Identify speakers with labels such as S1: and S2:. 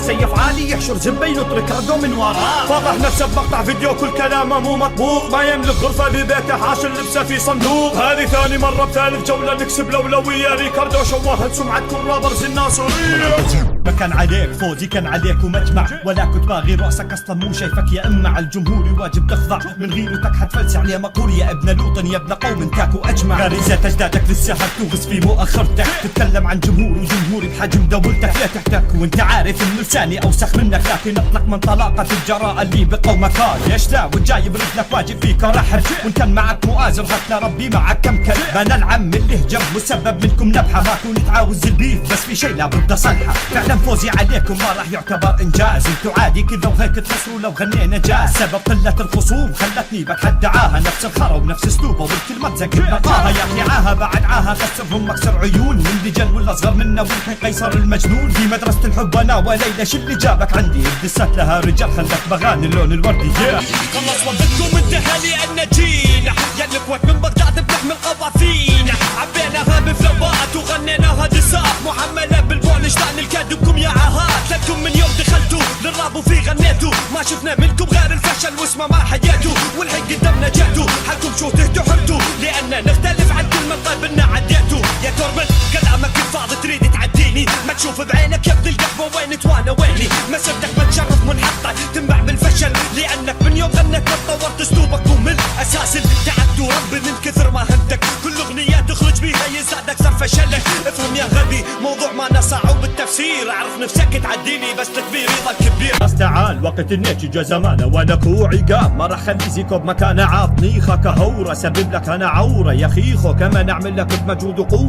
S1: سيف عالي يحشر زبين يترك رده من وراه. فضح نفسه بمقطع فيديو كل كلامه مو مطبوق، ما يملك غرفة ببيته حاشر لبسه في صندوق. هذه ثاني مرة بثالث جولة نكسب الأولوية، ريكاردو شوهت سمعة كل رابرز الناصرية.
S2: ما كان عليك فوزي كان عليك ومجمع، ولا كنت باغي رأسك اصلا مو شايفك يا اما على الجمهور واجب تخضع، من غيرتك حتفلسع عليه مقهور يا ابن لوط يا ابن قوم تاكو اجمع. غريزة اجدادك لسه هتوغس في مؤخرتك، تتكلم عن جمهور وجمهوري بحجم دولتك، لا تحتك وانت عارف ان لساني اوسخ منك، لكن اطلق من طلاقة الجراءة اللي بقومك هاي. ليش لا وجاي برجلك واجب فيك رحل، وان كان معك مؤازر غتنا ربي معك كم كلب. انا العم اللي هجر مسبب منكم نبحة، ما كنت عاوز البيف بس في شي لابد اصلحه. فعلا فوزي عليكم ما راح يعتبر انجاز، انتو عادي كذا وهيك تخسروا لو غنينا جاز. سبب قلة الخصوم خلتني بك حد دعاها، نفس الخرا ونفس اسلوبه والكلمة تزكي بقاها. يا اخي عاها بعد عاها خسرهم مكسر عيون، من رجال ولا اصغر منا والحين قيصر المجنون. في مدرسة الحب انا وليلى شو اللي جابك عندي، الدسات لها رجال خلت بغاني اللون الوردي.
S3: خلص وقتكم انتهى لان جينا، يا الاخوات من بغداد بنحمل قوافينا، عبيناها بفلوات وغنيناها دسات، محملة بالبول اشتعل الكادبكم يا عهات. لكم من يوم دخلتوا للراب وفي غنيتوا، ما شفنا منكم غير الفشل واسمه ما حياتوا، والحين قدامنا جاتوا حالكم شو تهتوا حمتوا، لان نختلف عن كل من طيب لنا عديتوا. يا تورمن كلامك الفاضي تريد تعديني، ما تشوف بعينك يا ابن القهوة وينت وانا ويني. مسيرتك بتشرف منحطة تنبع بالفشل، لانك من يوم غنيت ما طورت اسلوبك ومن اساس تعبت وربي من كثر ما همتك، كل اغنية تخرج بيها يزداد اكثر فشلك. افهم يا غبي موضوع ما صعب بالتفسير، اعرف نفسك تعديني بس تكبيري ضل كبير.
S2: بس تعال وقت النيتش جا زمانه وانا كوعي قام، ما راح خلي زيكو بمكانه عاطني خاك هورة، سبب لك انا عورة يا خيخو، كمان اعمل لك بمجهود وقوة.